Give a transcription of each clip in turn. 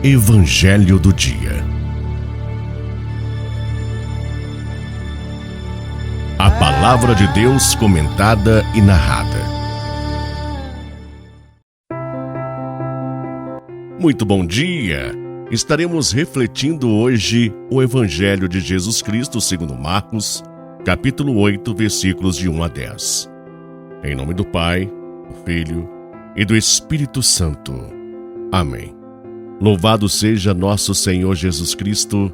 Evangelho do Dia. A Palavra de Deus comentada e narrada. Muito bom dia! Estaremos refletindo hoje o Evangelho de Jesus Cristo segundo Marcos, capítulo 8, versículos de 1 a 10. Em nome do Pai, do Filho e do Espírito Santo. Amém. Louvado seja nosso Senhor Jesus Cristo,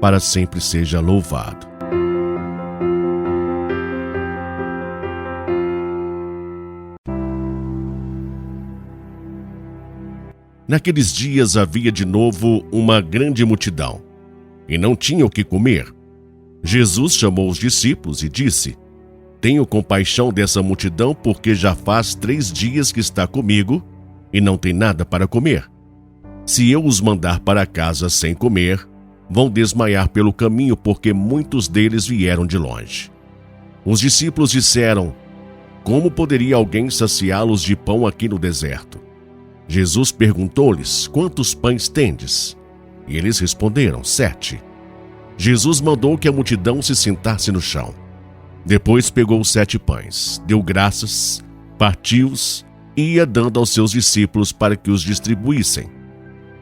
para sempre seja louvado. Naqueles dias havia de novo uma grande multidão, e não tinham o que comer. Jesus chamou os discípulos e disse: Tenho compaixão dessa multidão, porque já faz 3 dias que está comigo e não tem nada para comer. Se eu os mandar para casa sem comer, vão desmaiar pelo caminho, porque muitos deles vieram de longe. Os discípulos disseram: Como poderia alguém saciá-los de pão aqui no deserto? Jesus perguntou-lhes: Quantos pães tendes? E eles responderam: 7. Jesus mandou que a multidão se sentasse no chão. Depois pegou os 7 pães, deu graças, partiu-os e ia dando aos seus discípulos para que os distribuíssem.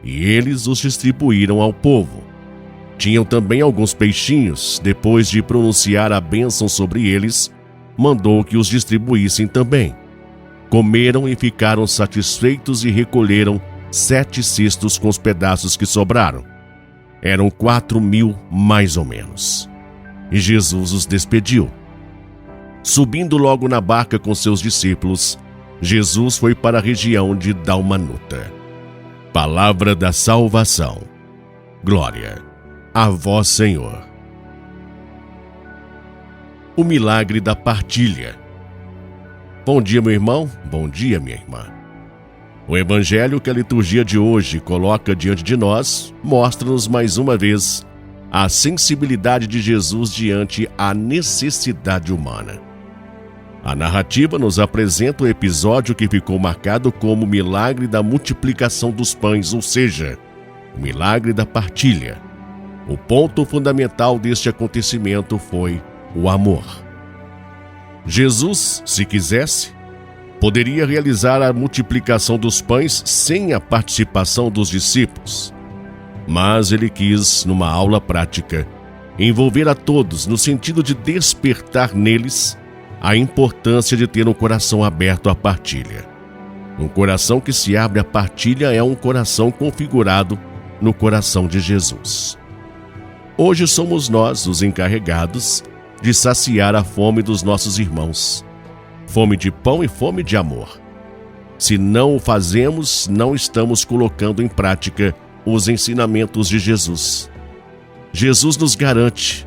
E eles os distribuíram ao povo. Tinham também alguns peixinhos. Depois de pronunciar a bênção sobre eles, mandou que os distribuíssem também. Comeram e ficaram satisfeitos e recolheram 7 cestos com os pedaços que sobraram. Eram 4.000 mais ou menos. E Jesus os despediu. Subindo logo na barca com seus discípulos, Jesus foi para a região de Dalmanuta. Palavra da salvação. Glória a vós, Senhor. O milagre da partilha. Bom dia, meu irmão. Bom dia, minha irmã. O evangelho que a liturgia de hoje coloca diante de nós mostra-nos mais uma vez a sensibilidade de Jesus diante a necessidade humana. A narrativa nos apresenta o episódio que ficou marcado como o milagre da multiplicação dos pães, ou seja, o milagre da partilha. O ponto fundamental deste acontecimento foi o amor. Jesus, se quisesse, poderia realizar a multiplicação dos pães sem a participação dos discípulos. Mas ele quis, numa aula prática, envolver a todos no sentido de despertar neles a importância de ter um coração aberto à partilha. Um coração que se abre à partilha é um coração configurado no coração de Jesus. Hoje somos nós os encarregados de saciar a fome dos nossos irmãos. Fome de pão e fome de amor. Se não o fazemos, não estamos colocando em prática os ensinamentos de Jesus. Jesus nos garante: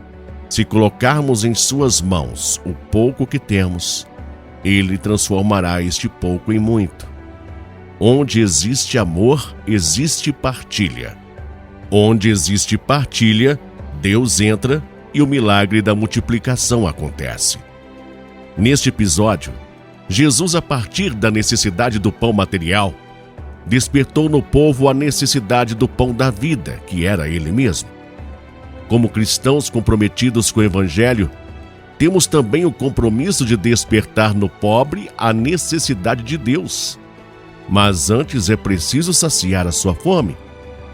se colocarmos em suas mãos o pouco que temos, ele transformará este pouco em muito. Onde existe amor, existe partilha. Onde existe partilha, Deus entra e o milagre da multiplicação acontece. Neste episódio, Jesus, a partir da necessidade do pão material, despertou no povo a necessidade do pão da vida, que era ele mesmo. Como cristãos comprometidos com o Evangelho, temos também o compromisso de despertar no pobre a necessidade de Deus. Mas antes é preciso saciar a sua fome.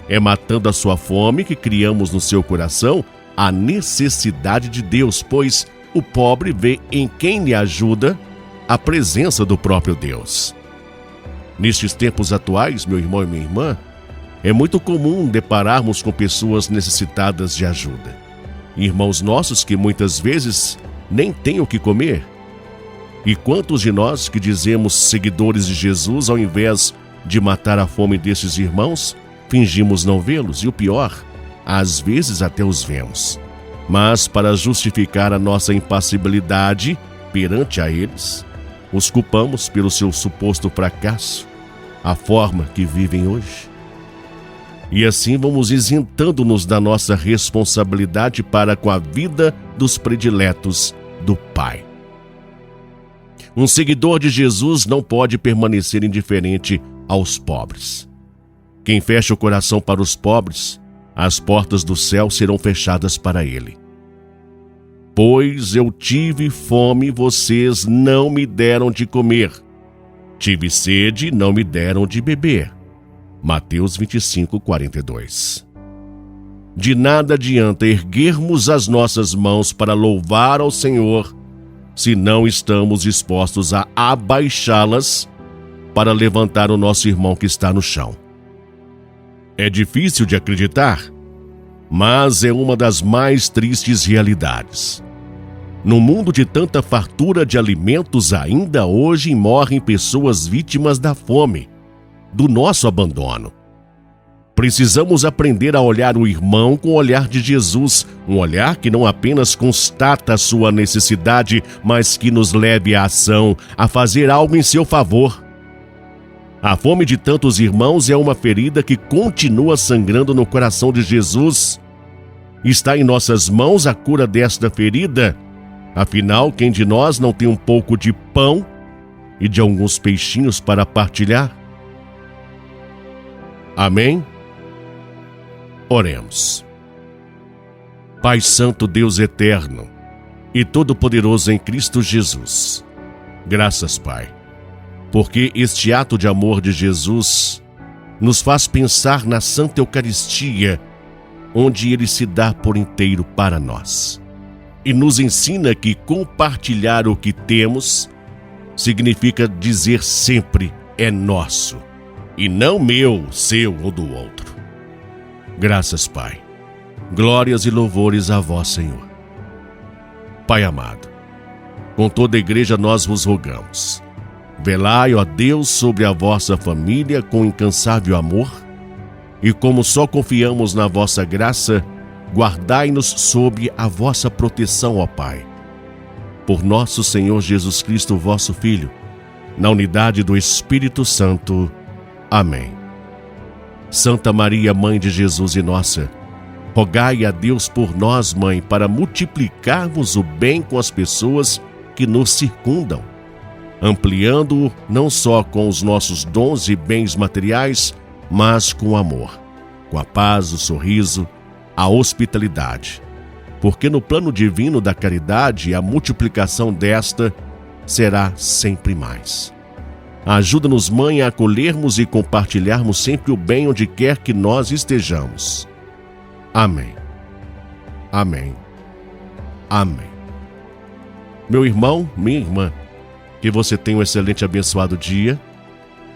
É matando a sua fome que criamos no seu coração a necessidade de Deus, pois o pobre vê em quem lhe ajuda a presença do próprio Deus. Nestes tempos atuais, meu irmão e minha irmã, é muito comum depararmos com pessoas necessitadas de ajuda. Irmãos nossos que muitas vezes nem têm o que comer. E quantos de nós que dizemos seguidores de Jesus, ao invés de matar a fome desses irmãos, fingimos não vê-los? E o pior, às vezes até os vemos. Mas para justificar a nossa impassibilidade perante a eles, os culpamos pelo seu suposto fracasso, a forma que vivem hoje. E assim vamos isentando-nos da nossa responsabilidade para com a vida dos prediletos do Pai. Um seguidor de Jesus não pode permanecer indiferente aos pobres. Quem fecha o coração para os pobres, as portas do céu serão fechadas para ele. Pois eu tive fome, vocês não me deram de comer. Tive sede, não me deram de beber. Mateus 25:42. De nada adianta erguermos as nossas mãos para louvar ao Senhor, se não estamos dispostos a abaixá-las para levantar o nosso irmão que está no chão. É difícil de acreditar, mas é uma das mais tristes realidades. No mundo de tanta fartura de alimentos, ainda hoje morrem pessoas vítimas da fome, do nosso abandono. Precisamos aprender a olhar o irmão com o olhar de Jesus, um olhar que não apenas constata a sua necessidade, mas que nos leve à ação, a fazer algo em seu favor. A fome de tantos irmãos é uma ferida que continua sangrando no coração de Jesus. Está em nossas mãos a cura desta ferida. Afinal, quem de nós não tem um pouco de pão e de alguns peixinhos para partilhar? Amém? Oremos. Pai Santo, Deus eterno e todo-poderoso em Cristo Jesus, graças, Pai, porque este ato de amor de Jesus nos faz pensar na Santa Eucaristia, onde Ele se dá por inteiro para nós. E nos ensina que compartilhar o que temos significa dizer sempre é nosso, e não meu, seu ou do outro. Graças, Pai. Glórias e louvores a vós, Senhor. Pai amado, com toda a igreja nós vos rogamos. Velai, ó Deus, sobre a vossa família com incansável amor, e como só confiamos na vossa graça, guardai-nos sob a vossa proteção, ó Pai. Por nosso Senhor Jesus Cristo, vosso Filho, na unidade do Espírito Santo. Amém. Santa Maria, Mãe de Jesus e nossa, rogai a Deus por nós, Mãe, para multiplicarmos o bem com as pessoas que nos circundam, ampliando-o não só com os nossos dons e bens materiais, mas com o amor, com a paz, o sorriso, a hospitalidade, porque no plano divino da caridade a multiplicação desta será sempre mais. Ajuda-nos, Mãe, a acolhermos e compartilharmos sempre o bem onde quer que nós estejamos. Amém. Amém. Amém. Meu irmão, minha irmã, que você tenha um excelente e abençoado dia,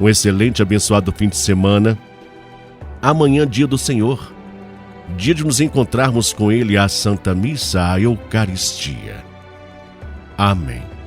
um excelente e abençoado fim de semana. Amanhã, dia do Senhor, dia de nos encontrarmos com Ele à Santa Missa, à Eucaristia. Amém.